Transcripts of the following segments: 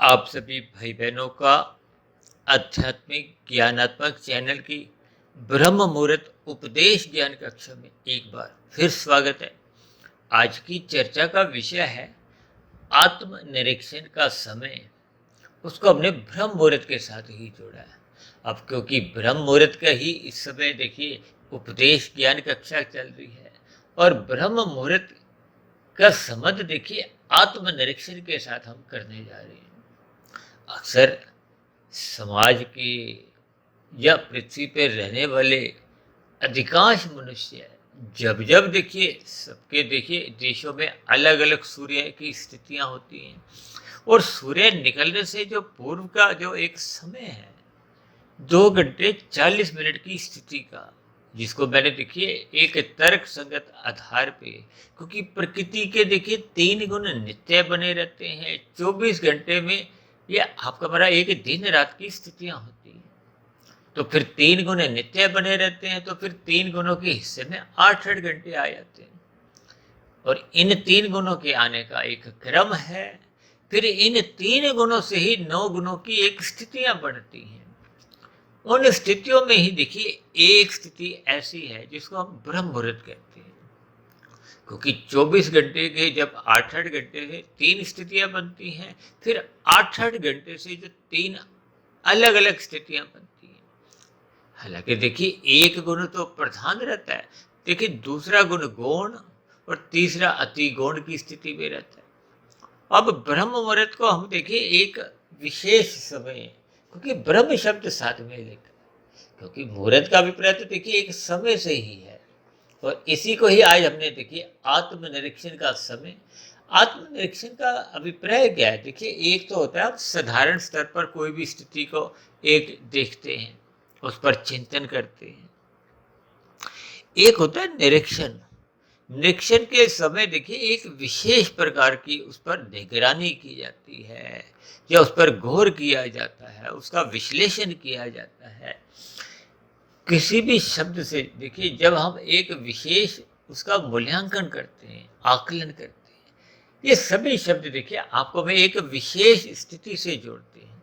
आप सभी भाई बहनों का आध्यात्मिक ज्ञानात्मक चैनल की ब्रह्म मुहूर्त उपदेश ज्ञान कक्षा में एक बार फिर स्वागत है। आज की चर्चा का विषय है आत्मनिरीक्षण का समय। उसको हमने ब्रह्म मुहूर्त के साथ ही जोड़ा है। अब क्योंकि ब्रह्म मुहूर्त का ही इस समय देखिए उपदेश ज्ञान कक्षा चल रही है और ब्रह्म मुहूर्त का संबंध देखिए आत्मनिरीक्षण के साथ हम करने जा रहे हैं। अक्सर समाज के या पृथ्वी पर रहने वाले अधिकांश मनुष्य जब जब देखिए सबके देखिए देशों में अलग अलग सूर्य की स्थितियां होती हैं और सूर्य निकलने से जो पूर्व का जो एक समय है 2 घंटे 40 मिनट की स्थिति का, जिसको मैंने देखिए एक तर्क संगत आधार पे, क्योंकि प्रकृति के देखिए 3 गुण नित्य बने रहते हैं 24 घंटे में। ये आपका हमारा एक दिन रात की स्थितियां होती हैं, तो फिर 3 गुण नित्य बने रहते हैं, तो फिर 3 गुणों के हिस्से में 8-8 घंटे आ जाते हैं और इन 3 गुणों के आने का एक क्रम है। फिर इन 3 गुणों से ही 9 गुणों की एक स्थितियां बढ़ती हैं। उन स्थितियों में ही देखिए एक स्थिति ऐसी है जिसको हम ब्रह्म मुहूर्त कहते हैं, क्योंकि 24 घंटे के जब 8-8 घंटे से 3 स्थितियां बनती हैं, फिर 8-8 घंटे से जो 3 अलग अलग स्थितियां बनती हैं। हालांकि देखिए एक गुण तो प्रधान रहता है, देखिए दूसरा गुण गौण और तीसरा अति गौण की स्थिति में रहता है। अब ब्रह्म मुहूर्त को हम देखिए एक विशेष समय, क्योंकि ब्रह्म शब्द साथ में लेकर, क्योंकि मुहूर्त का अभिप्राय तो देखिए एक समय से ही है और इसी को ही आज हमने देखिए आत्मनिरीक्षण का समय। आत्मनिरीक्षण का अभिप्राय क्या है? देखिए एक तो होता है आप साधारण स्तर पर कोई भी स्थिति को एक देखते हैं, उस पर चिंतन करते हैं। एक होता है निरीक्षण। निरीक्षण के समय देखिए एक विशेष प्रकार की उस पर निगरानी की जाती है या उस पर गौर किया जाता है, उसका विश्लेषण किया जाता है। किसी भी शब्द से देखिए जब हम एक विशेष उसका मूल्यांकन करते हैं, आकलन करते हैं, ये सभी शब्द देखिए आपको हमें एक विशेष स्थिति से जोड़ते हैं,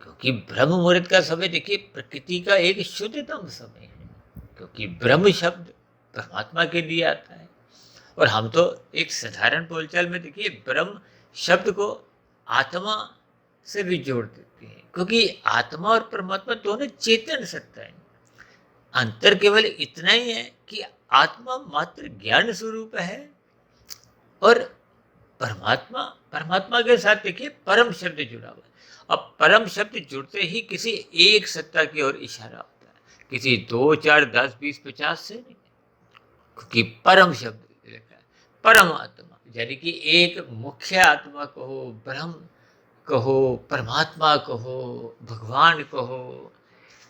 क्योंकि ब्रह्म मुहूर्त का समय देखिए प्रकृति का एक शुद्धतम समय है, क्योंकि ब्रह्म शब्द परमात्मा के लिए आता है और हम तो एक साधारण बोलचाल में देखिए ब्रह्म शब्द को आत्मा से भी जोड़ देते हैं, क्योंकि आत्मा और परमात्मा दोनों चेतन सत्ता है। अंतर केवल इतना ही है कि आत्मा मात्र ज्ञान स्वरूप है और परमात्मा परमात्मा के साथ देखिए परम शब्द जुड़ा हुआ है। अब परम शब्द जुड़ते ही किसी एक सत्ता की ओर इशारा होता है, किसी 2 4 10 20 50 से नहीं, क्योंकि परम शब्द लिखा है परम आत्मा, यानी कि एक मुख्य आत्मा कहो, ब्रह्म कहो, परमात्मा कहो, भगवान कहो,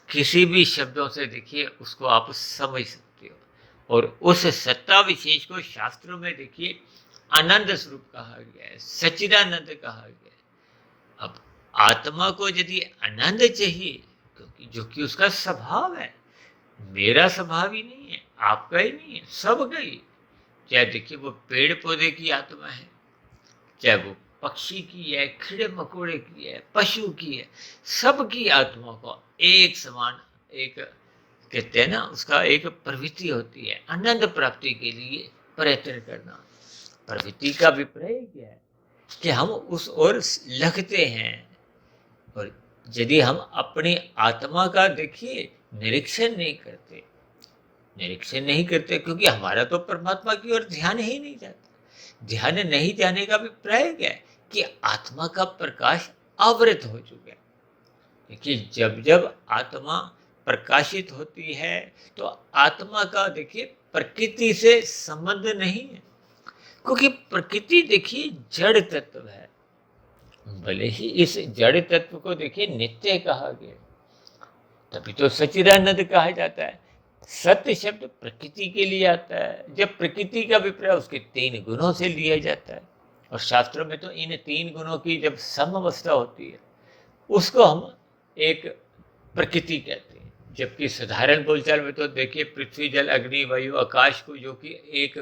किसी भी शब्दों से देखिए उसको आप समझ सकते हो। और उस सत्ता विशेष को शास्त्रों में देखिए आनंद स्वरूप कहा गया है, सच्चिदानंद कहा गया है। अब आत्मा को यदि आनंद चाहिए, क्योंकि जो कि उसका स्वभाव है, मेरा स्वभाव ही नहीं है, आपका ही नहीं है, सबका ही। चाहे देखिए वो पेड़ पौधे की आत्मा है, चाहे वो पक्षी की है, कीड़े मकोड़े की है, पशु की है, सबकी आत्मा को एक समान एक कहते हैं ना, उसका एक प्रवृत्ति होती है आनंद प्राप्ति के लिए प्रयत्न करना। प्रवृत्ति का अभिप्राय क्या है कि हम उस ओर लगते हैं। और यदि हम अपनी आत्मा का देखिए निरीक्षण नहीं करते, निरीक्षण नहीं करते, क्योंकि हमारा तो परमात्मा की ओर ध्यान ही नहीं जाता। ध्यान नहीं जाने का अभिप्राय क्या है कि आत्मा का प्रकाश आवृत हो चुका है। देखिए जब जब आत्मा प्रकाशित होती है तो आत्मा का देखिए प्रकृति से संबंध नहीं है, क्योंकि प्रकृति देखिए जड़ तत्व है। भले ही इस जड़ तत्व को देखिए नित्य कहा गया, तभी तो सच्चिदानंद कहा जाता है। सत्य शब्द प्रकृति के लिए आता है, जब प्रकृति का अभिप्राय उसके 3 गुणों से लिया जाता है। और शास्त्रों में तो इन 3 गुणों की जब समवस्था होती है उसको हम एक प्रकृति कहते हैं, जबकि साधारण बोलचाल में तो देखिए पृथ्वी जल अग्नि वायु आकाश को, जो कि एक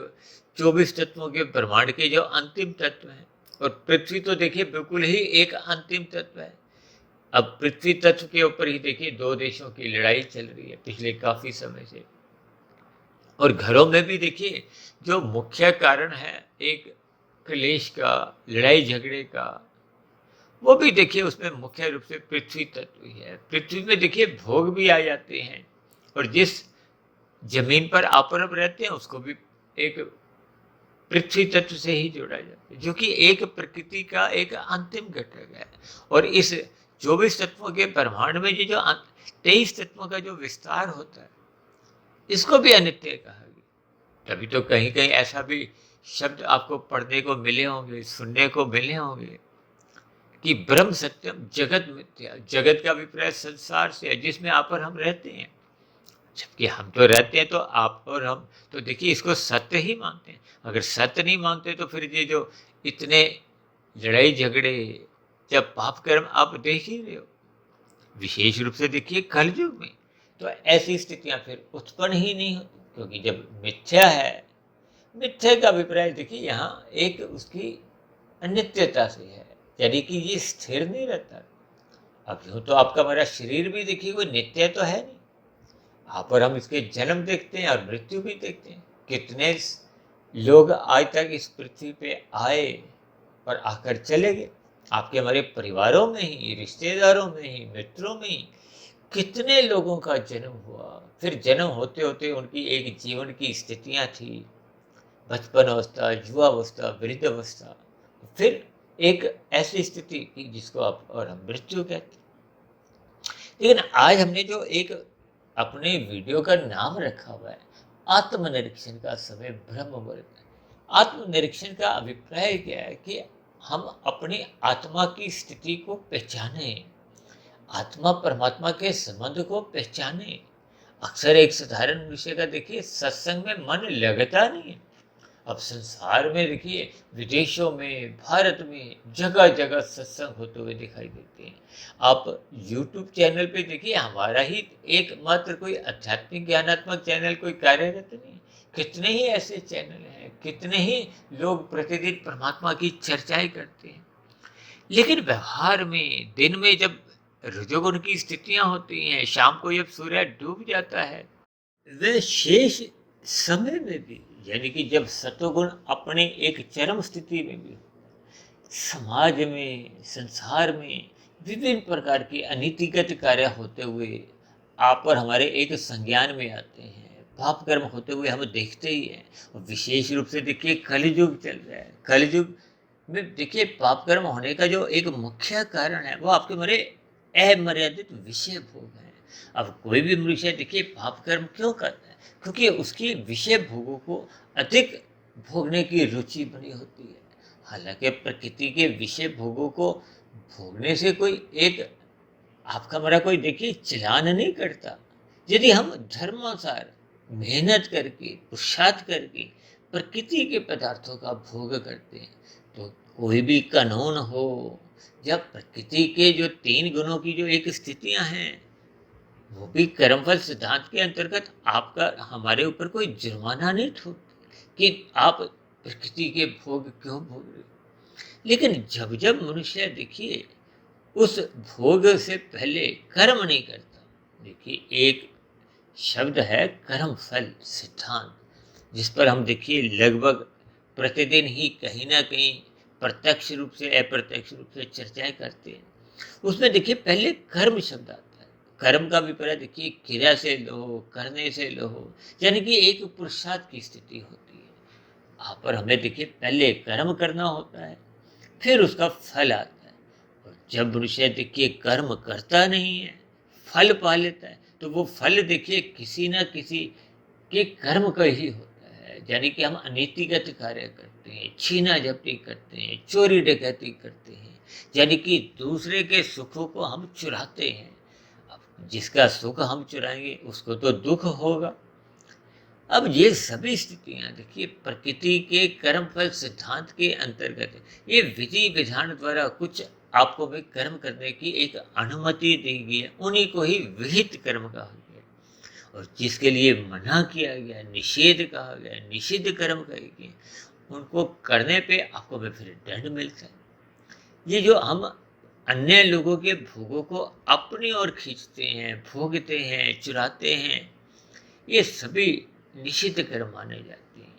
24 तत्वों के ब्रह्मांड के जो अंतिम तत्व हैं, और पृथ्वी तो देखिए बिल्कुल ही एक अंतिम तत्व है। अब पृथ्वी तत्व के ऊपर ही देखिए दो देशों की लड़ाई चल रही है पिछले काफी समय से। और घरों में भी देखिए जो मुख्य कारण है एक क्लेश का, लड़ाई झगड़े का, वो भी देखिए उसमें मुख्य रूप से पृथ्वी तत्व ही है। पृथ्वी में देखिए भोग भी आ जाते हैं, और जिस जमीन पर आप और हम रहते हैं उसको भी एक पृथ्वी तत्व से ही जोड़ा जाता है, जो कि एक प्रकृति का एक अंतिम घटक है। और इस 24 तत्वों के ब्रह्मांड में ये जो 23 तत्वों का जो विस्तार होता है, इसको भी अनित्य कहा गया। तभी तो कहीं कहीं ऐसा भी शब्द आपको पढ़ने को मिले होंगे, सुनने को मिले होंगे कि ब्रह्म सत्यम जगत मिथ्या। जगत का अभिप्राय संसार से है जिसमें आप और हम रहते हैं, जबकि हम तो रहते हैं तो आप और हम तो देखिए इसको सत्य ही मानते हैं। अगर सत्य नहीं मानते तो फिर ये जो इतने लड़ाई झगड़े, जब पाप कर्म आप देख ही रहे हो, विशेष रूप से देखिए कलयुग में तो ऐसी स्थितियां फिर उत्पन्न ही नहीं होती, क्योंकि जब मिथ्या है, मिथ्या का अभिप्राय देखिए यहाँ एक उसकी अनित्यता से है, यानी कि ये स्थिर नहीं रहता। अब यूं तो आपका हमारा शरीर भी देखिए कोई नित्य तो है नहीं। आप और हम इसके जन्म देखते हैं और मृत्यु भी देखते हैं। कितने लोग आज तक इस पृथ्वी पे आए और आकर चले गए। आपके हमारे परिवारों में ही, रिश्तेदारों में ही, मित्रों में ही कितने लोगों का जन्म हुआ। फिर जन्म होते होते उनकी एक जीवन की स्थितियां थी, बचपन अवस्था, युवावस्था, वृद्ध अवस्था, फिर एक ऐसी स्थिति की जिसको आप और हम मृत्यु कहते हैं। लेकिन आज हमने जो एक अपने वीडियो का नाम रखा हुआ है आत्मनिरीक्षण का समय ब्रह्म मुहूर्त, आत्मनिरीक्षण का अभिप्राय क्या है कि हम अपनी आत्मा की स्थिति को पहचाने, आत्मा परमात्मा के संबंध को पहचाने। अक्सर एक साधारण विषय का देखिए सत्संग में मन लगता नहीं है। अब संसार में देखिए विदेशों में, भारत में जगह जगह सत्संग होते हुए दिखाई देते हैं। आप YouTube चैनल पे देखिए हमारा ही एकमात्र कोई आध्यात्मिक ज्ञानात्मक चैनल कोई कार्यरत नहीं। कितने ही ऐसे चैनल हैं, कितने ही लोग प्रतिदिन परमात्मा की चर्चाएं करते हैं, लेकिन व्यवहार में दिन में जब रजोगुण की स्थितियां होती हैं, शाम को जब सूर्य डूब जाता है, वह शेष समय में भी, यानी कि जब सतोगुण अपने एक चरम स्थिति में भी, समाज में, संसार में विभिन्न प्रकार के अनीतिगत कार्य होते हुए आप और हमारे एक संज्ञान में आते हैं, पाप कर्म होते हुए हम देखते ही हैं। और विशेष रूप से देखिए कलयुग चल रहा है। कलयुग में देखिए पाप कर्म होने का जो एक मुख्य कारण है वो आपके हमारे अमर्यादित विषय भोग है। अब कोई भी मनुष्य देखिए पाप कर्म क्यों करता है? क्योंकि उसकी विषय भोगों को अधिक भोगने की रुचि बनी होती है। हालांकि प्रकृति के विषय भोगों को भोगने से कोई एक आपका हमारा कोई देखिए चलान नहीं करता। यदि हम धर्मानुसार मेहनत करके, पुरुषार्थ करके प्रकृति के पदार्थों का भोग करते हैं, तो कोई भी कानून हो, जब प्रकृति के जो 3 गुणों की जो एक स्थितियां हैं, वो भी कर्मफल सिद्धांत के अंतर्गत आपका हमारे ऊपर कोई जुर्माना नहीं ठोकती कि आप प्रकृति के भोग क्यों भोग रहे हो। लेकिन जब जब मनुष्य देखिए उस भोग से पहले कर्म नहीं करता, देखिए एक शब्द है कर्म फल सिद्धांत, जिस पर हम देखिए लगभग प्रतिदिन ही कहीं ना कहीं प्रत्यक्ष रूप से अप्रत्यक्ष रूप से चर्चाएं करते हैं। उसमें देखिए पहले कर्म शब्द आता है। कर्म का अभिप्राय देखिए क्रिया से लो, करने से लो, यानी कि एक पुरुषार्थ की स्थिति होती है। यहाँ पर हमें देखिए पहले कर्म करना होता है, फिर उसका फल आता है। और जब मनुष्य देखिए कर्म करता नहीं है, फल पा लेता है, तो वो फल देखिए किसी न किसी के कर्म का ही होता है। यानी कि हम अनीतिगत कार्य करते हैं, छीना झपटी करते हैं, चोरी डकैती करते हैं, यानी कि दूसरे के सुखों को हम चुराते हैं। अब जिसका सुख हम चुराएंगे उसको तो दुख होगा। अब ये सभी स्थितियां देखिए प्रकृति के कर्मफल सिद्धांत के अंतर्गत है। ये विधि विधान द्वारा कुछ आपको भी कर्म करने की एक अनुमति दी गई है, उन्हीं को ही विहित कर्म कहा गया। और जिसके लिए मना किया गया, निषेध कहा गया, निषिद्ध कर्म कहे गए, उनको करने पे आपको में फिर दंड मिलता है। ये जो हम अन्य लोगों के भोगों को अपनी ओर खींचते हैं, भोगते हैं, चुराते हैं, ये सभी निषिद्ध कर्म माने जाते हैं।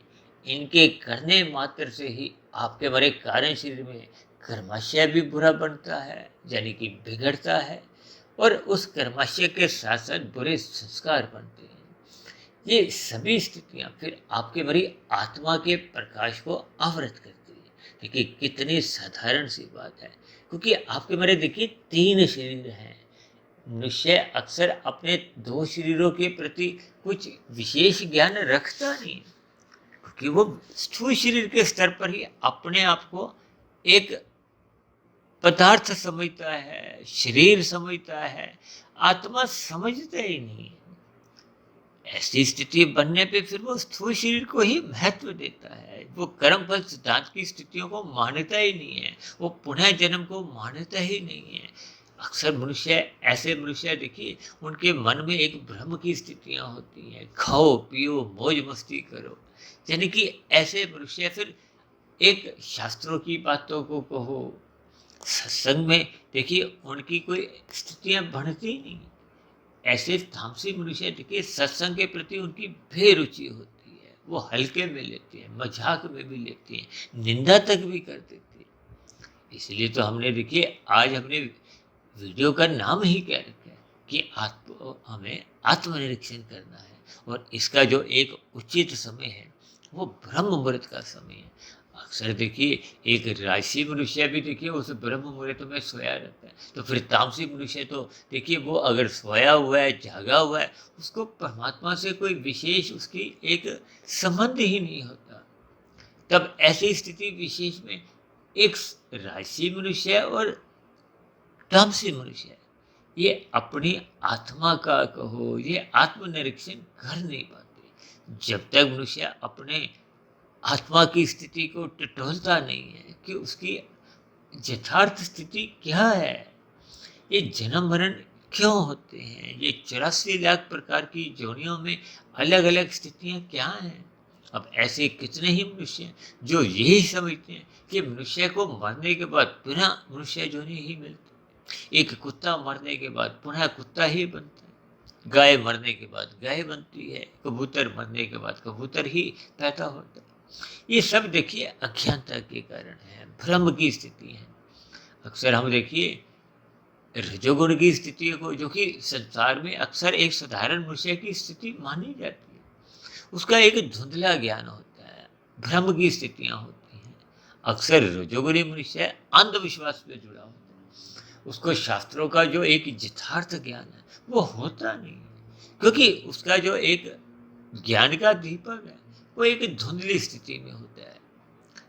इनके करने मात्र से ही आपके हमारे कार्य शरीर में कर्माशय भी बुरा बनता है, यानी कि बिगड़ता है, और उस कर्माशय के साथ साथ बुरे संस्कार बनते हैं। ये सभी स्थितियां फिर आपके हमारी आत्मा के प्रकाश को आवृत करती है। देखिए कितनी साधारण सी बात है, क्योंकि आपके हमारे देखिए 3 शरीर हैं। मनुष्य अक्सर अपने 2 शरीरों के प्रति कुछ विशेष ज्ञान रखता नहीं, क्योंकि वो स्थूल शरीर के स्तर पर ही अपने आप को एक पदार्थ समझता है, शरीर समझता है, आत्मा समझता ही नहीं है। ऐसी स्थिति बनने पे फिर वो स्थूल शरीर को ही महत्व देता है, वो कर्म फल सिद्धांत की स्थितियों को मान्यता ही नहीं है, वो पुनः जन्म को मान्यता ही नहीं है। अक्सर मनुष्य, ऐसे मनुष्य देखिए, उनके मन में एक भ्रम की स्थितियां होती हैं, खाओ पियो मौज मस्ती करो, यानी कि ऐसे मनुष्य फिर एक शास्त्रों की बातों को कहो, सत्संग में देखिए उनकी कोई स्थितियां बढ़ती नहीं। ऐसे तामसी मनुष्य देखिए सत्संग के प्रति उनकी बेरुचि होती है, वो हल्के में लेते हैं, मजाक में भी लेते हैं, निंदा तक भी कर देते हैं। इसलिए तो हमने देखिए आज हमने वीडियो का नाम ही क्या रखा है कि हमें आत्मनिरीक्षण करना है, और इसका जो एक उचित समय है वो ब्रह्म मुहूर्त का समय है। अक्सर देखिए एक राशि मनुष्य भी देखिए उस ब्रह्म मुहूर्त में सोया रहता है, तो फिर तामसी मनुष्य तो देखिए वो अगर सोया हुआ है, जागा हुआ है, उसको परमात्मा से कोई विशेष उसकी एक संबंध ही नहीं होता। तब ऐसी स्थिति विशेष में एक राशि मनुष्य और तामसी मनुष्य, ये अपनी आत्मा का कहो, ये आत्मनिरीक्षण कर नहीं पाते। जब तक मनुष्य अपने आत्मा की स्थिति को टटोलता नहीं है कि उसकी यथार्थ स्थिति क्या है, ये जन्म मरण क्यों होते हैं, ये 84 लाख प्रकार की जोनियों में अलग अलग स्थितियां क्या हैं। अब ऐसे कितने ही मनुष्य हैं जो यही समझते हैं कि मनुष्य को मरने के बाद पुनः मनुष्य जोनी ही मिलती है, एक कुत्ता मरने के बाद पुनः कुत्ता ही बनता है, गाय मरने के बाद गाय बनती है, कबूतर मरने के बाद कबूतर ही पैदा होता है। ये सब देखिए अज्ञानता के कारण है, भ्रम की स्थिति है। अक्सर हम देखिए रजोगुण की स्थिति को, जो कि संसार में अक्सर एक साधारण मनुष्य की स्थिति मानी जाती है, उसका एक धुंधला ज्ञान होता है, भ्रम की स्थितियां होती हैं। अक्सर रजोगुणी मनुष्य अंधविश्वास पे जुड़ा होता है, उसको शास्त्रों का जो एक यथार्थ ज्ञान है वो होता नहीं है, क्योंकि उसका जो एक ज्ञान का दीपक है वो एक धुंधली स्थिति में होता है।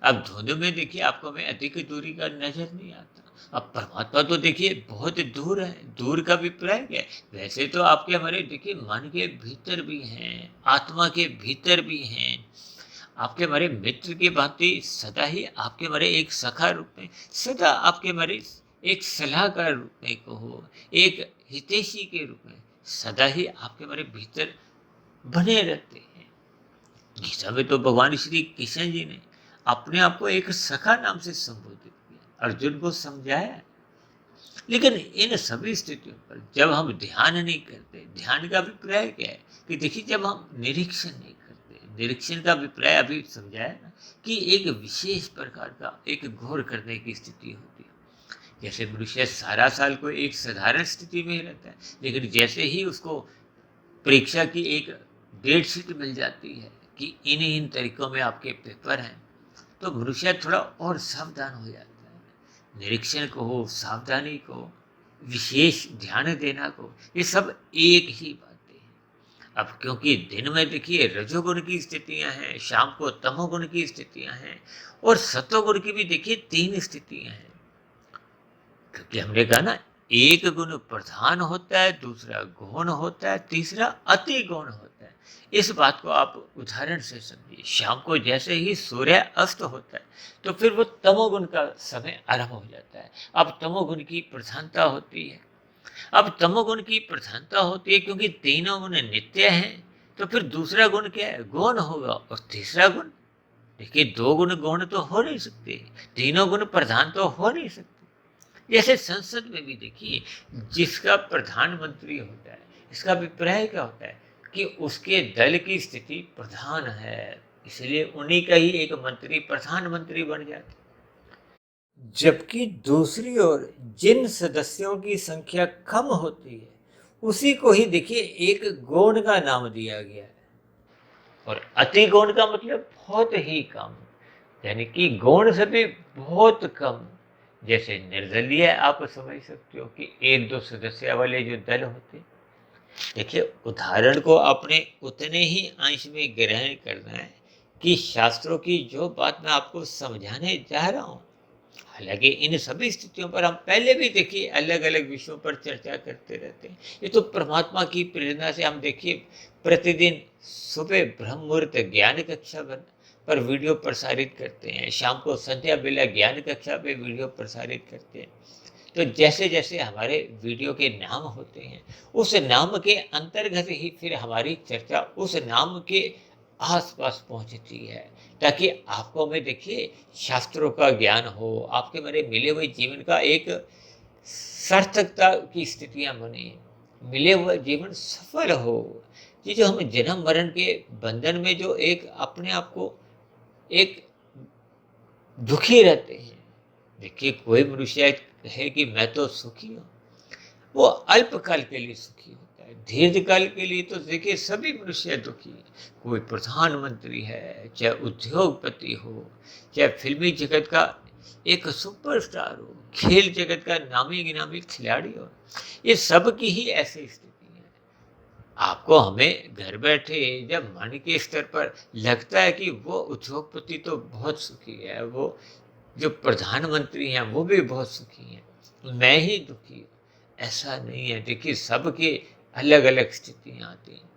अब धुंध में देखिए आपको में अधिक दूरी का नजर नहीं आता। अब परमात्मा तो देखिए बहुत दूर है, दूर का अभिप्राय क्या है, वैसे तो आपके हमारे देखिए मन के भीतर भी हैं, आत्मा के भीतर भी हैं, आपके हमारे मित्र की भांति सदा ही आपके हमारे एक सखा रूप में, सदा आपके हमारे एक सलाहकार रूप में कहो, एक हितैषी के रूप में सदा ही आपके हमारे भीतर बने रहते हैं। गीता में तो भगवान श्री कृष्ण जी ने अपने आप को एक सखा नाम से संबोधित किया, अर्जुन को समझाया। लेकिन इन सभी स्थितियों पर जब हम ध्यान नहीं करते, ध्यान का अभिप्राय क्या है कि देखिए जब हम निरीक्षण नहीं करते, निरीक्षण का अभिप्राय अभी समझाया ना कि एक विशेष प्रकार का एक घोर करने की स्थिति होती है। जैसे मनुष्य सारा साल को एक साधारण स्थिति में ही रहता है, लेकिन जैसे ही उसको परीक्षा की एक डेट शीट मिल जाती है कि इन तरीकों में आपके पेपर हैं, तो मनुष्य थोड़ा और सावधान हो जाता है। निरीक्षण को हो, सावधानी को, विशेष ध्यान देना को, ये सब एक ही बातें हैं। अब क्योंकि दिन में देखिए रजोगुण की स्थितियां हैं, शाम को तमोगुण की स्थितियां हैं, और सत्वगुण की भी देखिए 3 स्थितियां हैं। क्योंकि हमने कहा ना एक गुण प्रधान होता है, दूसरा गौण होता है, तीसरा अति गौण होता है। इस बात को आप उदाहरण से समझिए। शाम को जैसे ही सूर्य अस्त होता है तो फिर वो तमोगुण का समय आरंभ हो जाता है। अब तमोगुण की प्रधानता होती है। अब तमोगुण की प्रधानता होती है क्योंकि तीनों गुण नित्य हैं, तो फिर दूसरा गुण क्या है, गौण होगा, और तीसरा गुण देखिए 2 गुण गौण तो हो नहीं सकते, तीनों गुण प्रधान तो हो नहीं सकते। जैसे संसद में भी देखिए, जिसका प्रधानमंत्री होता है, इसका अभिप्राय क्या होता है कि उसके दल की स्थिति प्रधान है, इसलिए उन्हीं का ही एक मंत्री प्रधानमंत्री बन जाता है। जबकि दूसरी ओर जिन सदस्यों की संख्या कम होती है, उसी को ही देखिए एक गौण का नाम दिया गया है। और अति गौण का मतलब बहुत ही कम, यानी कि गौण से भी बहुत कम। जैसे निर्दलीय आप समझ सकते हो कि 1-2 सदस्य वाले जो दल होते हैं। देखिए उदाहरण को अपने उतने ही अंश में ग्रहण करना है कि शास्त्रों की जो बात मैं आपको समझाने जा रहा हूँ। हालांकि इन सभी स्थितियों पर हम पहले भी देखिए अलग अलग विषयों पर चर्चा करते रहते हैं। ये तो परमात्मा की प्रेरणा से हम देखिए प्रतिदिन सुबह ब्रह्म मुहूर्त ज्ञान कक्षा पर वीडियो प्रसारित करते हैं, शाम को संध्या बेला ज्ञान कक्षा पे वीडियो प्रसारित करते हैं। तो जैसे जैसे हमारे वीडियो के नाम होते हैं, उस नाम के अंतर्गत ही फिर हमारी चर्चा उस नाम के आसपास पहुंचती है, ताकि आपको में देखिए शास्त्रों का ज्ञान हो, आपके मेरे मिले हुए जीवन का एक सार्थकता की स्थितियां बने, मिले हुए जीवन सफल हो। ये जो हम जन्म मरण के बंधन में जो एक अपने आप को एक दुखी रहते हैं। देखिए कोई मनुष्य है कि मैं तो सुखी हूँ, वो अल्पकाल के लिए सुखी होता है। दीर्घकाल के लिए तो देखिए सभी मनुष्य दुखी हैं। कोई प्रधानमंत्री है, चाहे उद्योगपति हो, चाहे फिल्मी जगत का एक सुपरस्टार हो, खेल जगत का नामी गिनामी खिलाड़ी हो, ये सब की ही ऐसी स्थिति है। आपको हमें घर बैठे जब मन के स्तर पर लगता है कि वो उद्योगपति तो बहुत सुखी है, वो जो प्रधानमंत्री हैं वो भी बहुत सुखी हैं, मैं ही दुखी हूँ, ऐसा नहीं है। देखिए सबके अलग अलग स्थितियां आती हैं।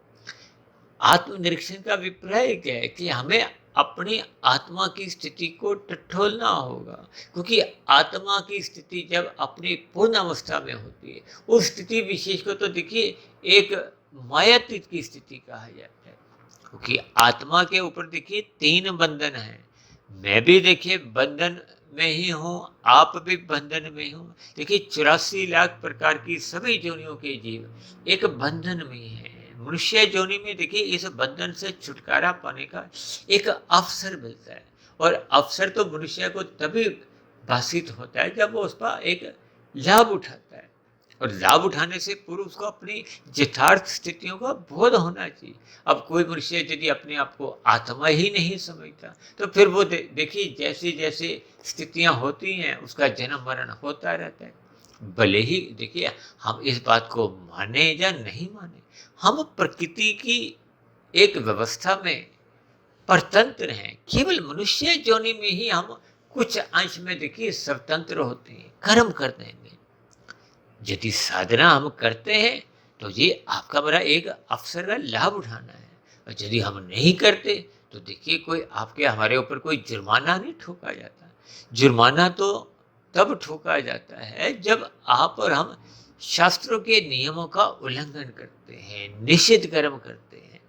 आत्मनिरीक्षण का अभिप्राय क्या है कि हमें अपनी आत्मा की स्थिति को टटोलना होगा, क्योंकि आत्मा की स्थिति जब अपनी पूर्ण अवस्था में होती है, उस स्थिति विशेष को तो देखिए एक मायातीत की स्थिति कहा जाता है। क्योंकि आत्मा के ऊपर देखिए 3 बंधन हैं। मैं भी देखिए बंधन में ही हूँ, आप भी बंधन में हूँ। देखिए 84 लाख प्रकार की सभी योनियों के जीव एक बंधन में है। मनुष्य योनि में देखिए इस बंधन से छुटकारा पाने का एक अवसर मिलता है, और अवसर तो मनुष्य को तभी भाषित होता है जब वो उसका एक लाभ उठाता है। और लाभ उठाने से पूर्व उसको अपनी यथार्थ स्थितियों का बोध होना चाहिए। अब कोई मनुष्य यदि अपने आप को आत्मा ही नहीं समझता, तो फिर वो देखिए जैसी जैसी स्थितियां होती हैं उसका जन्म मरण होता रहता है। भले ही देखिए हम इस बात को माने या नहीं माने, हम प्रकृति की एक व्यवस्था में परतंत्र हैं। केवल मनुष्य योनि में ही हम कुछ अंश में देखिए स्वतंत्र होते हैं, कर्म करने में। यदि साधना हम करते हैं तो ये आपका बड़ा एक अवसर का लाभ उठाना है, और यदि हम नहीं करते तो देखिए कोई आपके हमारे ऊपर कोई जुर्माना नहीं ठोका जाता। जुर्माना तो तब ठोका जाता है जब आप और हम शास्त्रों के नियमों का उल्लंघन करते हैं, निषिद्ध कर्म करते हैं,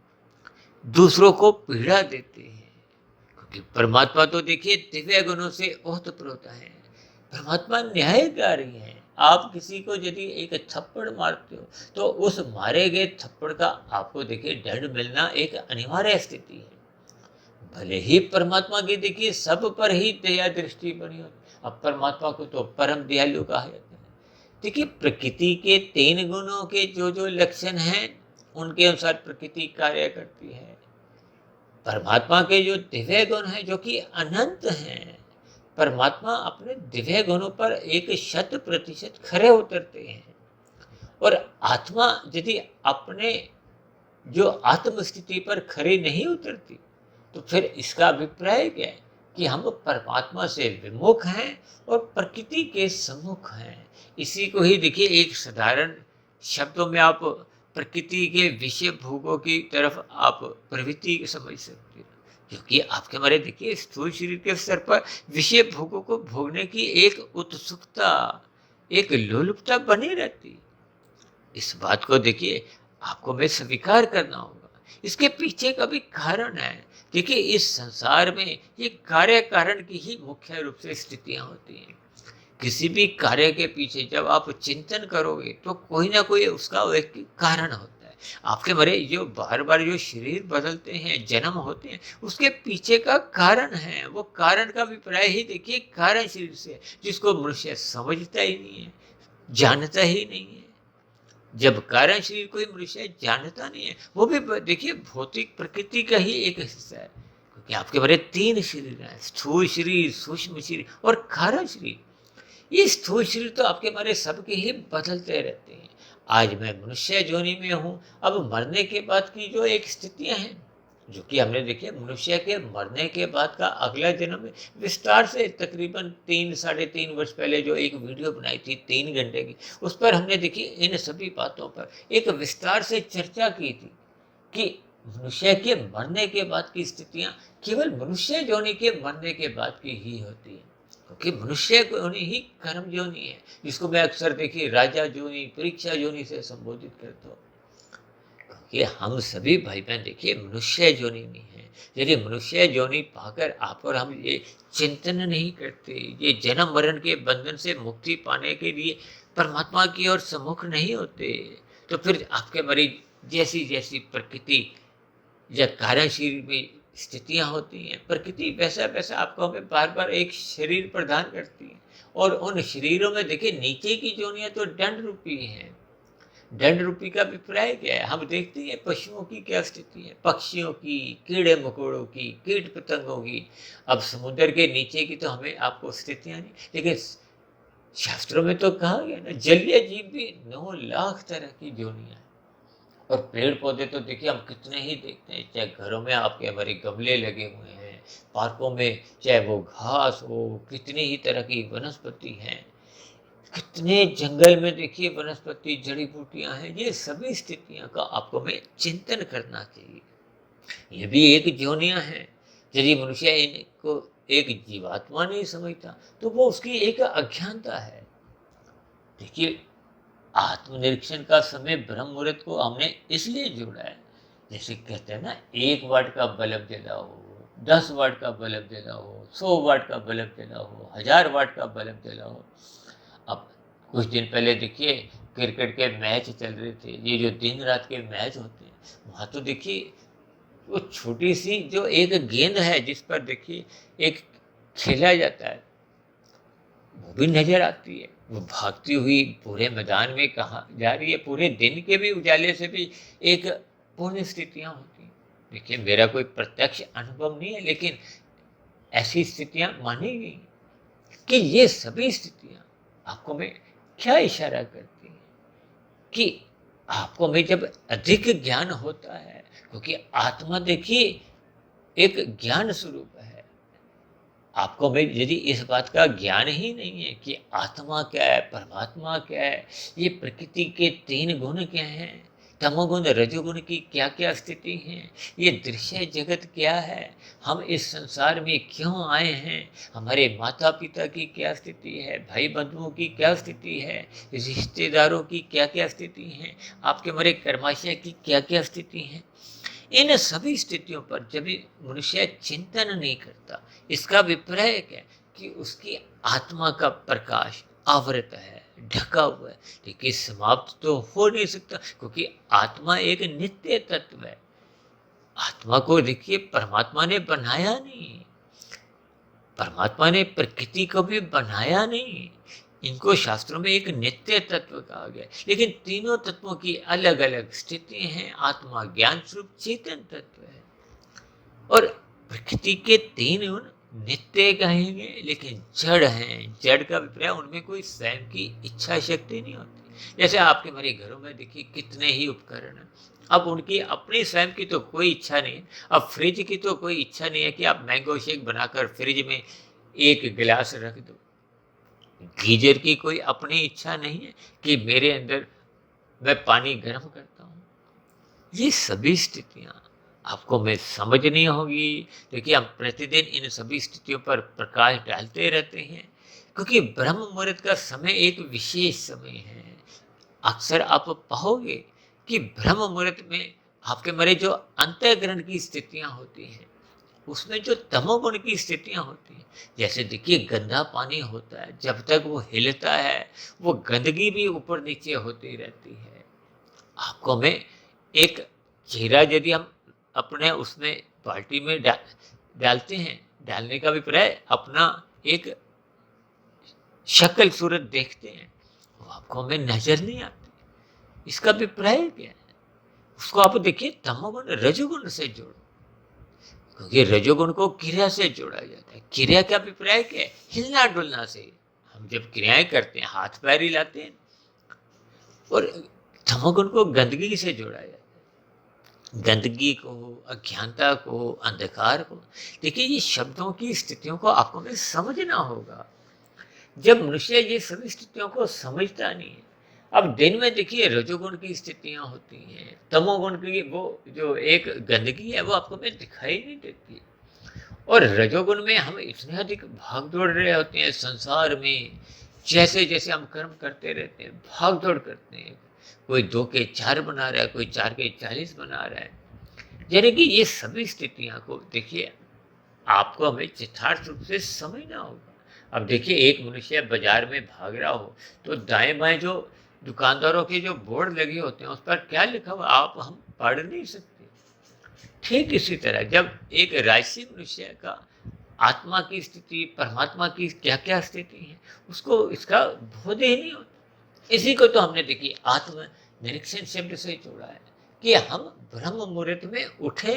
दूसरों को पीड़ा देते हैं। क्योंकि परमात्मा तो देखिए दिव्य गुणों से ओतप्रोत है। परमात्मा न्यायकारी है। आप किसी को यदि एक थप्पड़ मारते हो तो उस मारे गए थप्पड़ का आपको देखिए दंड मिलना एक अनिवार्य स्थिति है। भले ही परमात्मा की देखिए सब पर ही दया दृष्टि बनी हो, अब परमात्मा को तो परम दयालु कहा जाता है। देखिए प्रकृति के 3 गुणों के जो जो लक्षण हैं उनके अनुसार प्रकृति कार्य करती है। परमात्मा के जो दिव्य गुण हैं जो कि अनंत हैं, परमात्मा अपने दिव्य गुणों पर 100% खरे उतरते हैं। और आत्मा यदि अपने जो आत्म स्थिति पर खरे नहीं उतरती, तो फिर इसका अभिप्राय क्या है कि हम परमात्मा से विमुख हैं और प्रकृति के सम्मुख हैं। इसी को ही देखिए एक साधारण शब्दों में आप प्रकृति के विषय भोगों की तरफ आप प्रवृत्ति समझ सकते हो, क्योंकि आपके हमारे देखिए स्थूल शरीर के स्तर पर विषय भोगों को भोगने की एक उत्सुकता, एक लोलुपता बनी रहती। इस बात को देखिए आपको में स्वीकार करना होगा इसके पीछे का भी कारण है। देखिए इस संसार में ये कार्य कारण की ही मुख्य रूप से स्थितियां होती हैं। किसी भी कार्य के पीछे जब आप चिंतन करोगे तो कोई ना कोई उसका एक कारण होता है। आपके मरे जो बार बार जो शरीर बदलते हैं, जन्म होते हैं, उसके पीछे का कारण है। वो कारण का अभिप्राय ही देखिए कारण शरीर से, जिसको मनुष्य समझता ही नहीं है, जानता ही नहीं है। जब कारण शरीर कोई मनुष्य जानता नहीं है, वो भी देखिए भौतिक प्रकृति का ही एक हिस्सा है। क्योंकि आपके बारे 3 शरीर हैं, स्थूल शरीर, सूक्ष्म शरीर और कारण शरीर। ये स्थूल शरीर तो आपके बारे सबके ही बदलते रहते हैं। आज मैं मनुष्य योनि में हूँ, अब मरने के बाद की जो एक स्थितियां हैं, जो कि हमने देखिए मनुष्य के मरने के बाद का अगला जन्म है, विस्तार से तकरीबन 3-3.5 वर्ष पहले जो एक वीडियो बनाई थी 3 घंटे की, उस पर हमने देखिए इन सभी बातों पर एक विस्तार से चर्चा की थी कि मनुष्य के मरने के बाद की स्थितियां केवल मनुष्य योनि के मरने के बाद की ही होती है। क्योंकि मनुष्य योनि ही कर्म योनि है, जिसको मैं अक्सर देखिए राजा योनि, परीक्षा योनि से संबोधित करता हूँ। कि हम सभी भाई बहन देखिए मनुष्य योनि में हैं। यदि मनुष्य योनि पाकर आप और हम ये चिंतन नहीं करते, ये जन्म मरण के बंधन से मुक्ति पाने के लिए परमात्मा की ओर सम्मुख नहीं होते, तो फिर आपके मरीज जैसी जैसी प्रकृति या कार्यशील में स्थितियां होती हैं, प्रकृति वैसा वैसा आपको हमें बार बार एक शरीर प्रदान करती है। और उन शरीरों में देखिए नीचे की योनियां तो दंड रूपी हैं। दंड रूपी का अभिप्राय क्या है? हम देखते हैं पशुओं की क्या स्थिति है, पक्षियों की, कीड़े मकोड़ों की, कीट पतंगों की। अब समुद्र के नीचे की तो हमें आपको स्थितियां नहीं, लेकिन शास्त्रों में तो कहा गया ना, जलीय जीव भी 9 लाख तरह की योनियां हैं। और पेड़ पौधे तो देखिए हम कितने ही देखते हैं, चाहे घरों में आपके हमारे गमले लगे हुए हैं, पार्कों में चाहे वो घास हो, कितनी ही तरह की वनस्पति हैं, कितने जंगल में देखिए वनस्पति, जड़ी बूटियां हैं। ये सभी स्थितियां का आपको में चिंतन करना चाहिए। ये भी एक योनियां हैं। यदि मनुष्य इनको एक जीवात्मा नहीं समझता तो वो उसकी एक अज्ञानता है। देखिए आत्मनिरीक्षण का समय ब्रह्म मुहूर्त को हमने इसलिए जोड़ा है, जैसे कहते हैं ना, 1 वाट का बल्ब जलाओ, 10 वाट का बल्ब जलाओ, 100 वाट का बल्ब जलाओ, 1000 वाट का बल्ब जलाओ। अब कुछ दिन पहले देखिए क्रिकेट के मैच चल रहे थे, ये जो दिन रात के मैच होते हैं, वहाँ तो देखिए वो छोटी सी जो एक गेंद है जिस पर देखिए एक खेला जाता है, वो भी नजर आती है। वो भागती हुई पूरे मैदान में कहाँ जा रही है, पूरे दिन के भी उजाले से भी एक पूर्ण स्थितियां होती हैं। देखिए मेरा कोई प्रत्यक्ष अनुभव नहीं है, लेकिन ऐसी स्थितियां मानी गई कि ये सभी स्थितियां आपको में क्या इशारा करती हैं कि आपको में जब अधिक ज्ञान होता है, क्योंकि आत्मा देखिए एक ज्ञान स्वरूप है। आपको में यदि इस बात का ज्ञान ही नहीं है कि आत्मा क्या है, परमात्मा क्या है, ये प्रकृति के 3 गुण क्या हैं, तमोगुण रजोगुण की क्या क्या स्थिति है, ये दृश्य जगत क्या है, हम इस संसार में क्यों आए हैं, हमारे माता पिता की क्या स्थिति है, भाई बंधुओं की क्या स्थिति है, रिश्तेदारों की क्या क्या स्थिति है, आपके मरे कर्माशय की क्या क्या स्थिति है। इन सभी स्थितियों पर जब मनुष्य चिंतन नहीं करता, इसका अभिप्राय क्या है कि उसकी आत्मा का प्रकाश आवृत है, ढका हुआ है, लेकिन समाप्त तो हो नहीं सकता, क्योंकि आत्मा एक नित्य तत्व है। आत्मा को देखिए परमात्मा ने बनाया नहीं, परमात्मा ने प्रकृति को भी बनाया नहीं। इनको शास्त्रों में एक नित्य तत्व कहा गया, लेकिन तीनों तत्वों की अलग अलग स्थिति हैं। आत्मा ज्ञान स्वरूप चेतन तत्व है, और प्रकृति के 3 गुण नित्य कहेंगे, लेकिन जड़ हैं। जड़ का अभिप्राय उनमें कोई स्वयं की इच्छा शक्ति नहीं होती। जैसे आपके हमारे घरों में देखिए कितने ही उपकरण हैं, अब उनकी अपनी स्वयं की तो कोई इच्छा नहीं है। अब फ्रिज की तो कोई इच्छा नहीं है कि आप मैंगो शेक बनाकर फ्रिज में 1 गिलास रख दो। गीजर की कोई अपनी इच्छा नहीं है कि मेरे अंदर मैं पानी गर्म करता हूँ। ये सभी स्थितियाँ आपको में समझनी होगी। देखिए हम प्रतिदिन इन सभी स्थितियों पर प्रकाश डालते रहते हैं, क्योंकि ब्रह्म मुहूर्त का समय एक विशेष समय है। अक्सर आप पाओगे कि ब्रह्म मुहूर्त में आपके मारे जो अंतःकरण की स्थितियां होती हैं, उसमें जो तमोगुण की स्थितियां होती हैं, जैसे देखिए गंदा पानी होता है, जब तक वो हिलता है वो गंदगी भी ऊपर नीचे होती रहती है। आपको में एक चेहरा यदि हम अपने उसमें बाल्टी में डालते हैं, डालने का अभिप्राय अपना एक शक्ल सूरत देखते हैं, वो आपको हमें नजर नहीं आती। इसका अभिप्राय क्या है? उसको आप देखिए तमोगुण रजोगुण से जोड़ो, क्योंकि रजोगुण को क्रिया से जोड़ा जाता है। क्रिया का अभिप्राय क्या है? हिलना डुलना से। हम जब क्रियाएं करते हैं, हाथ पैर हिलाते हैं, और तमोगुण को गंदगी से जोड़ा जाता है, गंदगी को, अज्ञानता को, अंधकार को। देखिए ये शब्दों की स्थितियों को आपको हमें समझना होगा। जब मनुष्य ये सभी स्थितियों को समझता नहीं है, अब दिन में देखिए रजोगुण की स्थितियां होती हैं, तमोगुण की वो जो एक गंदगी है वो आपको हमें दिखाई नहीं देती, और रजोगुण में हम इतने अधिक भाग दौड़ रहे होते हैं संसार में। जैसे जैसे हम कर्म करते रहते हैं, भाग दौड़ करते हैं, कोई 2 के 4 बना रहा है, कोई 4 के 40 बना रहा है। यानी कि ये सभी स्थितियां को देखिए आपको हमें यथार्थ रूप से समझना होगा। अब देखिए एक मनुष्य बाजार में भाग रहा हो, तो दाएं बाएं जो दुकानदारों के जो बोर्ड लगे होते हैं उस पर क्या लिखा हुआ आप हम पढ़ नहीं सकते। ठीक इसी तरह जब एक राजसी मनुष्य का आत्मा की स्थिति, परमात्मा की क्या क्या स्थिति है, उसको इसका बोध ही नहीं होता। इसी को तो हमने देखिए आत्म निरीक्षण शब्द से जोड़ा है कि हम ब्रह्म मुहूर्त में उठे।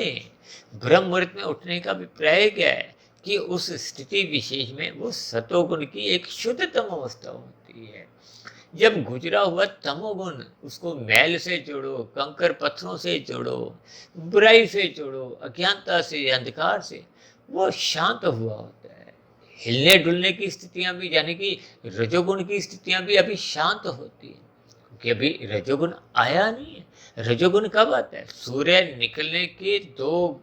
ब्रह्म मुहूर्त में उठने का अभिप्राय क्या है? कि उस स्थिति विशेष में वो सतोगुण की एक शुद्धतम अवस्था होती है। जब गुजरा हुआ तमोगुण, उसको मैल से जोड़ो, कंकर पत्थरों से जोड़ो, बुराई से जोड़ो, अज्ञानता से, अंधकार से, वो शांत हुआ होता है। हिलने डुलने की स्थितियां भी, यानी कि रजोगुण की स्थितियां भी अभी शांत होती है, क्योंकि अभी रजोगुण आया नहीं है। रजोगुण कब आता है? सूर्य निकलने के 2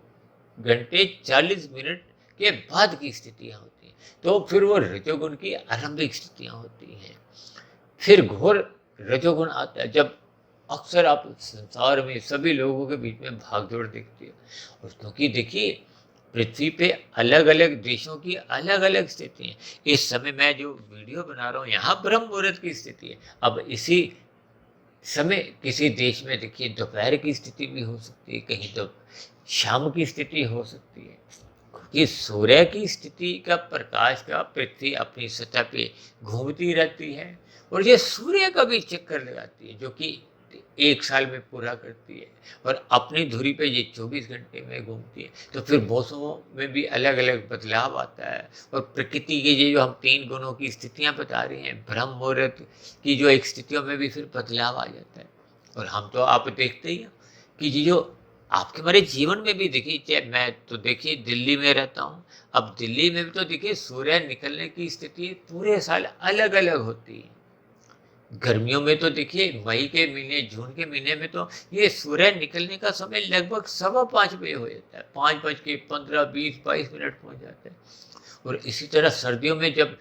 घंटे 40 मिनट के बाद की स्थितियां होती हैं, तो फिर वो रजोगुण की आरंभिक स्थितियां होती हैं। फिर घोर रजोगुण आता है, जब अक्सर आप संसार में सभी लोगों के बीच में भागदौड़ देखते हो। और क्योंकि देखिए पृथ्वी पे अलग अलग देशों की अलग अलग स्थिति है। इस समय मैं जो वीडियो बना रहा हूँ यहाँ ब्रह्म मुहूर्त की स्थिति है। अब इसी समय किसी देश में देखिए दोपहर की स्थिति भी हो सकती है, कहीं तो शाम की स्थिति हो सकती है, क्योंकि सूर्य की स्थिति का प्रकाश का पृथ्वी अपनी सतह पे घूमती रहती है, और ये सूर्य का भी चक्कर लगाती है, जो कि 1 साल में पूरा करती है, और अपनी धुरी पे ये 24 घंटे में घूमती है। तो फिर मौसमों में भी अलग अलग बदलाव आता है, और प्रकृति के ये जो हम 3 गुणों की स्थितियां बता रहे हैं, ब्रह्म मुहूर्त की जो एक स्थितियों में भी फिर बदलाव आ जाता है। और हम तो आप देखते ही हो कि ये जो आपके हमारे जीवन में भी देखिए, चाहे मैं तो देखिए दिल्ली में रहता हूँ, अब दिल्ली में भी तो देखिए सूर्य निकलने की स्थिति पूरे साल अलग अलग होती है। गर्मियों में तो देखिए मई के महीने, जून के महीने में तो ये सूर्य निकलने का समय लगभग 5:15 हो जाता है, 5:15, 20, 22 मिनट पहुंच जाते हैं। और इसी तरह सर्दियों में जब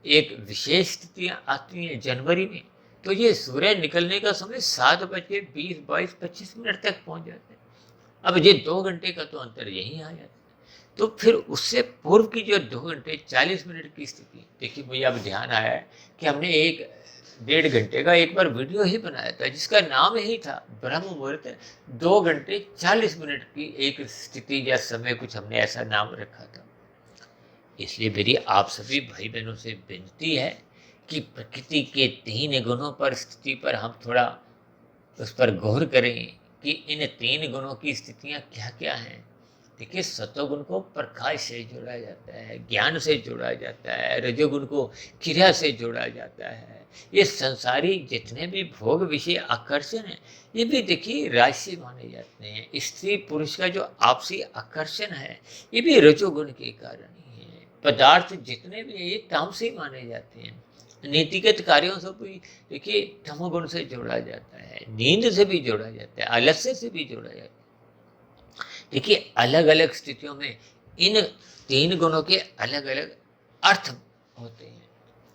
एक विशेष स्थितियां आती हैं जनवरी में, तो ये सूर्य निकलने का समय 7:20, 22, 25 मिनट तक पहुंच जाते हैं। अब ये 2 घंटे का तो अंतर यही आ जाता है। तो फिर उससे पूर्व की जो 2 घंटे 40 मिनट की स्थिति, देखिए मुझे अब ध्यान आया है कि हमने 1 डेढ़ घंटे का एक बार वीडियो ही बनाया था जिसका नाम ही था ब्रह्म मुहूर्त। 2 घंटे 40 मिनट की एक स्थिति या समय, कुछ हमने ऐसा नाम रखा था। इसलिए मेरी आप सभी भाई बहनों से विनती है कि प्रकृति के 3 गुणों पर, स्थिति पर हम थोड़ा उस पर गौर करें कि इन 3 गुणों की स्थितियां क्या क्या हैं। देखिए सतोगुण को प्रकाश से जोड़ा जाता है, ज्ञान से जोड़ा जाता है, रजोगुण को क्रिया से जोड़ा जाता है। ये संसारी जितने भी भोग विषय आकर्षण है, ये भी देखिए राजसी माने जाते हैं। स्त्री पुरुष का जो आपसी आकर्षण है, ये भी रजोगुण के कारण ही है। पदार्थ जितने भी है ये तामसी माने जाते हैं। नीतिगत कार्यों से भी देखिए तमोगुण से जोड़ा जाता है, नींद से भी जोड़ा जाता है, आलस्य से भी जोड़ा जाता है। देखिए अलग अलग स्थितियों में इन 3 गुणों के अलग अलग अर्थ होते हैं।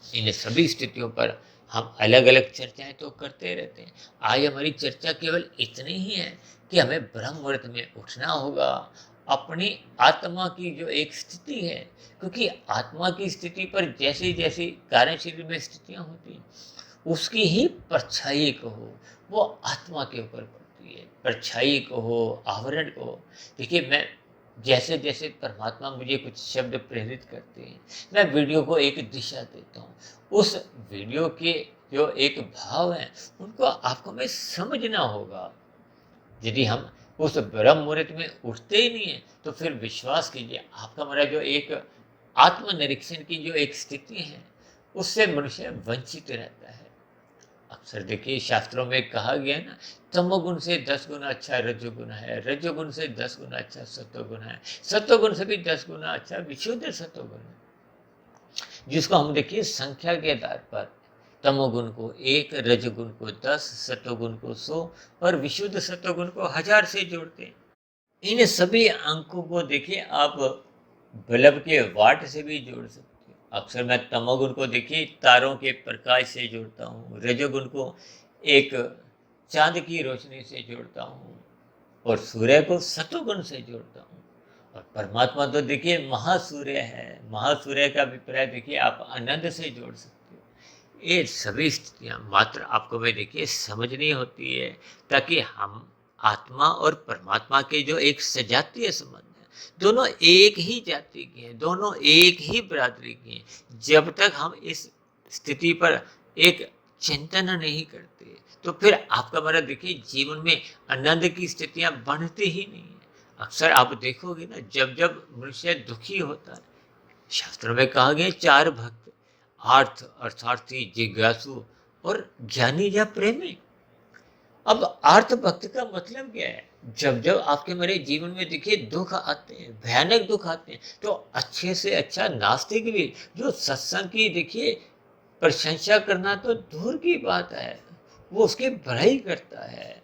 इन सभी स्थितियों पर हम अलग अलग चर्चाएं तो करते रहते हैं। आज हमारी चर्चा केवल इतनी ही है कि हमें ब्रह्म मुहूर्त में उठना होगा, अपनी आत्मा की जो एक स्थिति है, क्योंकि आत्मा की स्थिति पर जैसे जैसे कारण शरीर में स्थितियां होती हैं, उसकी ही परछाई कहो, वो आत्मा के ऊपर पड़ती है। परछाई कहो, आवरण कहो। देखिए, मैं जैसे जैसे परमात्मा मुझे कुछ शब्द प्रेरित करते हैं, मैं वीडियो को एक दिशा देता हूँ। उस वीडियो के जो एक भाव हैं, उनको आपको में समझना होगा। यदि हम उस ब्रह्म मुहूर्त में उठते ही नहीं है, तो फिर विश्वास कीजिए, आपका हमारा जो एक आत्मनिरीक्षण की जो एक स्थिति है, उससे मनुष्य वंचित रहता है। अक्सर देखिए, शास्त्रों में कहा गया है ना, तमोगुण से 10 गुना अच्छा रजोगुण है, रजोगुण से 10 गुना अच्छा सत्वगुण है, सत्वगुण से भी 10 गुना अच्छा विशुद्ध सत्वगुण है। जिसको हम देखिए संख्या के आधार पर तमोगुण को 1, रजोगुण को 10, सत्वगुण को 100 और विशुद्ध सत्वगुण को 1000 से जोड़ते हैं। इन सभी अंकों को देखिए आप बल्ब के वाट से भी जोड़ सकते हो। अक्सर मैं तमोगुण को देखिए तारों के प्रकाश से जोड़ता हूँ, रजोगुण को एक चांद की रोशनी से जोड़ता हूँ और सूर्य को सत्वगुण से जोड़ता हूँ। और परमात्मा तो देखिए महासूर्य है, महासूर्य का अभिप्राय देखिए आप आनंद से जोड़ सकते हो। ये सभी स्थितियाँ मात्र आपको में देखिए समझनी होती है, ताकि हम आत्मा और परमात्मा के जो एक सजातीय संबंध है, दोनों एक ही जाति के हैं, दोनों एक ही बिरादरी के हैं। जब तक हम इस स्थिति पर एक चिंतन नहीं करते, तो फिर आपका हमारा देखिए जीवन में आनंद की स्थितियां बनती ही नहीं है। अक्सर आप देखोगे ना, जब जब मनुष्य दुखी होता है, शास्त्रों में कहा गया 4 भक्त, आर्थ, अर्थार्थी, जिज्ञासु और ज्ञानी या प्रेमी। अब आर्थ भक्त का मतलब क्या है? जब जब आपके मेरे जीवन में देखिए दुख आते हैं, भयानक दुख आते हैं, तो अच्छे से अच्छा नास्तिक भी जो सत्संग की देखिए प्रशंसा करना तो दूर की बात है, वो उसकी बुराई करता है।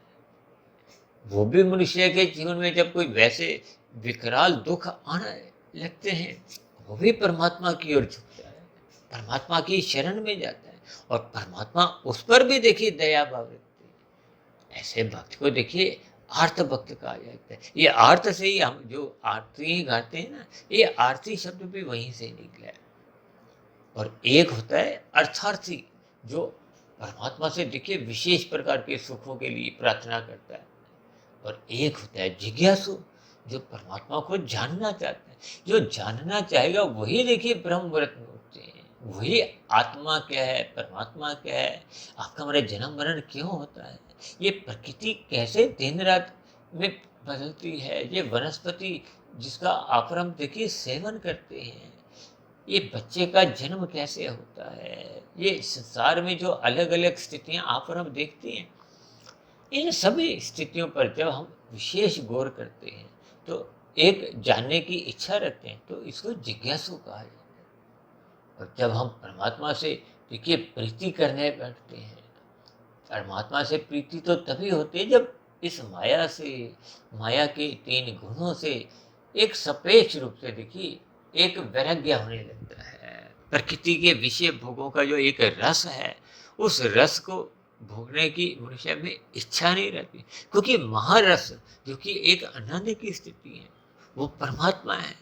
वो भी मनुष्य के जीवन में जब कोई वैसे विकराल दुख आने लगते हैं, वो भी परमात्मा की ओर झुकता है, परमात्मा की शरण में जाता है और परमात्मा उस पर भी देखिए दया भाव रखते हैं। ऐसे भक्त को देखिए आर्त भक्त कहा जाता है। ये आर्त से ही हम जो आरती गाते हैं ना, ये आरती शब्द भी वहीं से निकला है। और एक होता है अर्थार्थी, जो परमात्मा से देखिए विशेष प्रकार के सुखों के लिए प्रार्थना करता है। और एक होता है जिज्ञासु, जो परमात्मा को जानना चाहता है। जो जानना चाहेगा वही देखिए ब्रह्म मुहूर्त में उठते हैं। वही आत्मा क्या है, परमात्मा क्या है, आपका हमारा जन्म मरण क्यों होता है, ये प्रकृति कैसे दिन रात में बदलती है, ये वनस्पति जिसका आप हम देखिए सेवन करते हैं, ये बच्चे का जन्म कैसे होता है, ये संसार में जो अलग अलग स्थितियां आप और हम देखते हैं, इन सभी स्थितियों पर जब हम विशेष गौर करते हैं, तो एक जानने की इच्छा रखते हैं, तो इसको जिज्ञासु कहा जाता है। और जब हम परमात्मा से देखिए प्रीति करने बैठते हैं, परमात्मा से प्रीति तो तभी होती है जब इस माया से, माया के 3 गुणों से एक सापेक्ष रूप से देखिए एक वैराग्य होने लगता है। प्रकृति के विषय भोगों का जो एक रस है, उस रस को भोगने की मनुष्य में इच्छा नहीं रहती, क्योंकि महारस जो कि एक आनंद की स्थिति है, वो परमात्मा है।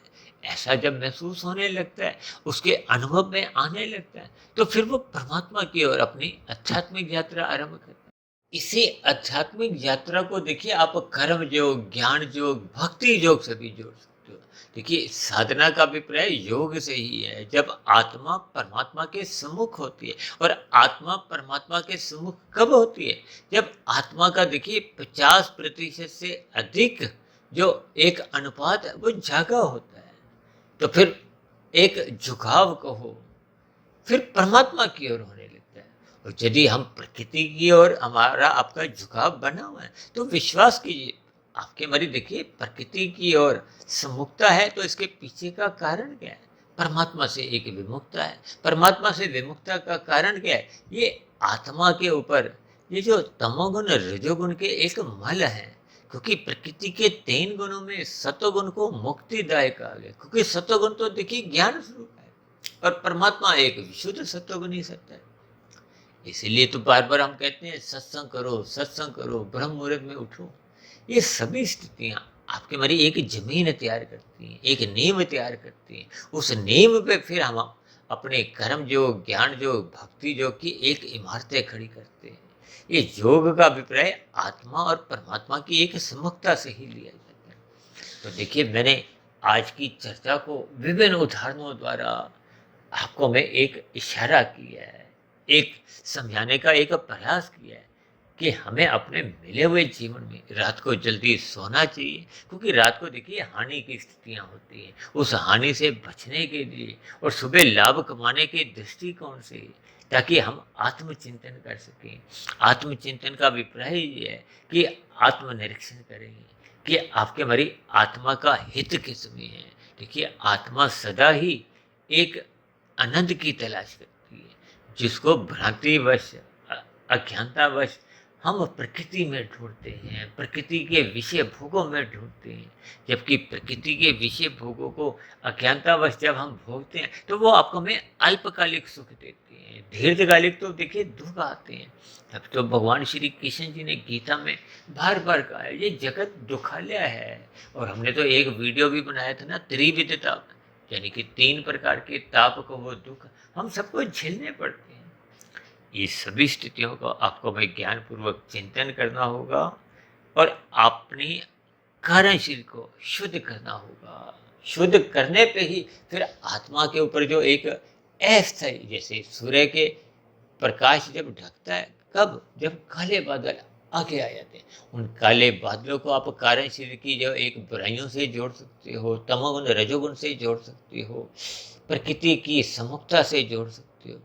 ऐसा जब महसूस होने लगता है, उसके अनुभव में आने लगता है, तो फिर वो परमात्मा की ओर अपनी आध्यात्मिक यात्रा आरंभ करता है। इसी आध्यात्मिक यात्रा को देखिए आप कर्म योग, ज्ञान योग, भक्ति योग से भी जोड़ सकते हो। देखिए, साधना का अभिप्राय योग से ही है। जब आत्मा परमात्मा के सम्मुख होती है, और आत्मा परमात्मा के सम्मुख कब होती है? जब आत्मा का देखिए 50% से अधिक जो एक अनुपात है, वो जागा होता है, तो फिर एक झुकाव कहो, फिर परमात्मा की ओर होने लगता है। और यदि हम प्रकृति की ओर हमारा आपका झुकाव बना हुआ है, तो विश्वास कीजिए, आपके मरी देखिए प्रकृति की ओर सम्मुखता है, तो इसके पीछे का कारण क्या है? परमात्मा से एक विमुखता है। परमात्मा से विमुखता का कारण क्या है? ये आत्मा के ऊपर ये जो तमोगुण रजोगुण के एक मल है। क्योंकि प्रकृति के 3 गुणों में सत्वगुण को मुक्तिदायक कहा गया, क्योंकि सत्वगुण तो देखिए ज्ञान स्वरूप है और परमात्मा एक विशुद्ध सत्वगुण ही सत्य है। इसीलिए तो बार बार हम कहते हैं सत्संग करो, ब्रह्म मुहूर्त में उठो। ये सभी स्थितियां आपके हमारी एक जमीन तैयार करती हैं, एक नींव तैयार करती हैं। उस नींव पे फिर हम अपने कर्म जो, ज्ञान जो, भक्ति जो की एक इमारतें खड़ी करते हैं। ये योग का अभिप्राय आत्मा और परमात्मा की एक सम्मुखता से ही लिया जाता है। तो देखिए, मैंने आज की चर्चा को विभिन्न उदाहरणों द्वारा आपको मैं एक इशारा किया है, एक समझाने का एक प्रयास किया है कि हमें अपने मिले हुए जीवन में रात को जल्दी सोना चाहिए, क्योंकि रात को देखिए हानि की स्थितियां होती हैं। उस हानि से बचने के लिए और सुबह लाभ कमाने के दृष्टिकोण से, ताकि हम आत्मचिंतन कर सकें। आत्मचिंतन का अभिप्राय ये है कि आत्मनिरीक्षण करेंगे कि आपके हमारी आत्मा का हित किसमें है। देखिए, आत्मा सदा ही एक आनंद की तलाश करती है, जिसको भ्रांतिवश, अज्ञानतावश हम प्रकृति में ढूंढते हैं, प्रकृति के विषय भोगों में ढूंढते हैं। जबकि प्रकृति के विषय भोगों को अज्ञानतावश जब हम भोगते हैं तो वो आपको हमें अल्पकालिक सुख देते हैं, दीर्घकालिक तो देखिए दुख आते हैं। अब तो भगवान श्री कृष्ण जी ने गीता में बार बार कहा है, ये जगत दुखालय है। और हमने तो एक वीडियो भी बनाया था ना, त्रिविध ताप, यानी कि 3 प्रकार के ताप को, वो दुख हम सबको झेलने पड़ते हैं। ये सभी स्थितियों को आपको भाई ज्ञान पूर्वक चिंतन करना होगा और अपनी कार्यशील को शुद्ध करना होगा। शुद्ध करने पे ही फिर आत्मा के ऊपर जो एक अस्थायी, जैसे सूर्य के प्रकाश जब ढकता है, कब? जब काले बादल आगे आ जाते हैं। उन काले बादलों को आप कार्यशील की जो एक बुराइयों से जोड़ सकते हो, तमोगुण रजोगुण से जोड़ सकते हो, प्रकृति की सम्मुखता से जोड़ सकते हो।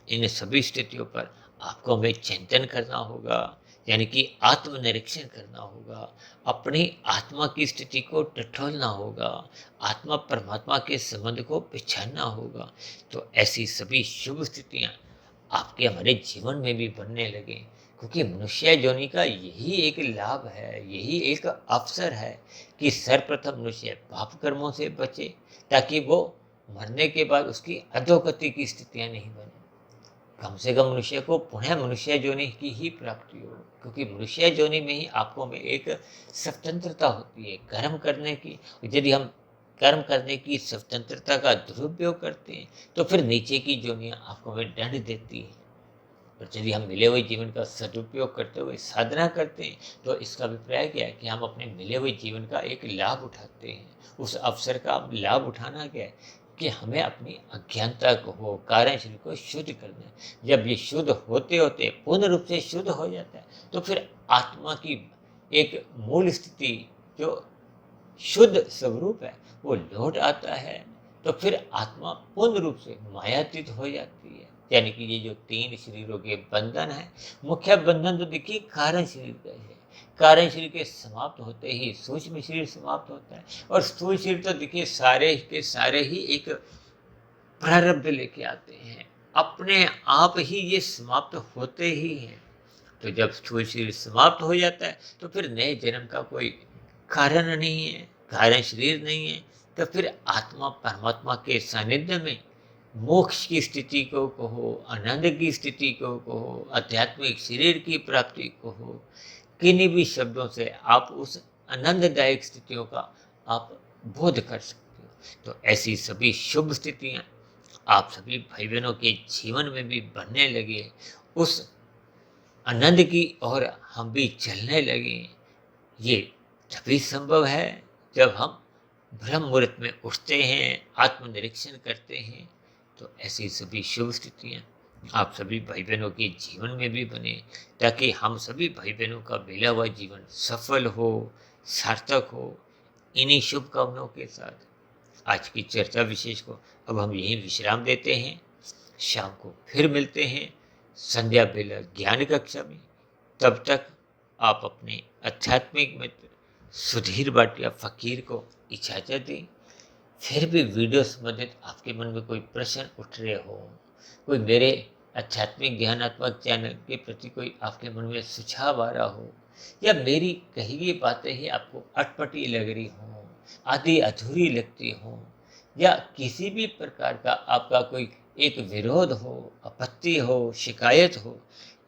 इन सभी स्थितियों पर आपको हमें चिंतन करना होगा, यानी कि आत्मनिरीक्षण करना होगा, अपनी आत्मा की स्थिति को टटोलना होगा, आत्मा परमात्मा के संबंध को पहचानना होगा। तो ऐसी सभी शुभ स्थितियाँ आपके हमारे जीवन में भी बनने लगे, क्योंकि मनुष्य योनि का यही एक लाभ है, यही एक अवसर है कि सर्वप्रथम मनुष्य पाप कर्मों से बचे, ताकि वो मरने के बाद उसकी अधोगति की स्थितियां नहीं बने। कम से कम मनुष्य को पुनः मनुष्य योनि की ही प्राप्ति हो, क्योंकि मनुष्य योनि में ही आपको में एक स्वतंत्रता होती है कर्म करने की। यदि हम कर्म करने की स्वतंत्रता का दुरुपयोग करते हैं तो फिर नीचे की योनियां आपको में दंड देती है। और यदि हम मिले हुए जीवन का सदुपयोग करते हुए साधना करते हैं तो इसका अभिप्राय क्या है कि हम अपने मिले हुए जीवन का एक लाभ उठाते हैं। उस अवसर का लाभ उठाना क्या है कि हमें अपनी अज्ञानता को, कार्यशील को शुद्ध करना है। जब ये शुद्ध होते होते पूर्ण रूप से शुद्ध हो जाता है तो फिर आत्मा की एक मूल स्थिति जो शुद्ध स्वरूप है वो लौट आता है। तो फिर आत्मा पूर्ण रूप से मायातीत हो जाती है। यानी कि ये जो 3 शरीरों के बंधन है, मुख्य बंधन तो देखिए कारण शरीर का है। कारण शरीर के समाप्त होते ही सूक्ष्म शरीर समाप्त होता है, और स्थूल शरीर तो देखिए सारे के सारे ही एक प्रारब्ध लेके आते हैं, अपने आप ही ये समाप्त होते ही हैं। तो जब स्थूल शरीर समाप्त हो जाता है तो फिर नए जन्म का कोई कारण नहीं है, कारण शरीर नहीं है। तो फिर आत्मा परमात्मा के सानिध्य में मोक्ष की स्थिति को कहो, आनंद की स्थिति को कहो, आध्यात्मिक शरीर की प्राप्ति को हो, किन्हीं भी शब्दों से आप उस आनंददायक स्थितियों का आप बोध कर सकते हो। तो ऐसी सभी शुभ स्थितियां आप सभी भाई बहनों के जीवन में भी बनने लगे, उस आनंद की ओर हम भी चलने लगे। ये तभी संभव है जब हम ब्रह्म मुहूर्त में उठते हैं, आत्मनिरीक्षण करते हैं। तो ऐसी सभी शुभ स्थितियाँ आप सभी भाई बहनों के जीवन में भी बने, ताकि हम सभी भाई बहनों का मिला हुआ जीवन सफल हो, सार्थक हो। इन्हीं शुभकामनाओं के साथ आज की चर्चा विशेष को अब हम यहीं विश्राम देते हैं। शाम को फिर मिलते हैं संध्या बेला ज्ञान कक्षा में। तब तक आप अपने आध्यात्मिक मित्र सुधीर भाटिया फकीर को इजाज़त दें। फिर भी वीडियो संबंधित आपके मन में कोई प्रश्न उठ रहे हो, कोई मेरे आध्यात्मिक ज्ञानात्मक चैनल के प्रति कोई आपके मन में सुझाव आ रहा हो, या मेरी कही गई बातें ही आपको अटपटी लग रही हो, आधी अधूरी लगती हो, या किसी भी प्रकार का आपका कोई एक विरोध हो, आपत्ति हो, शिकायत हो,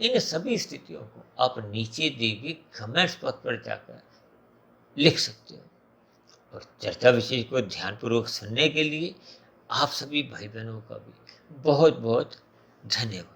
इन सभी स्थितियों को आप नीचे दी गई कमेंट्स बॉक्स पर जाकर लिख सकते हो। और चर्चा विषय को ध्यानपूर्वक सुनने के लिए आप सभी भाई बहनों का भी बहुत बहुत धन्यवाद।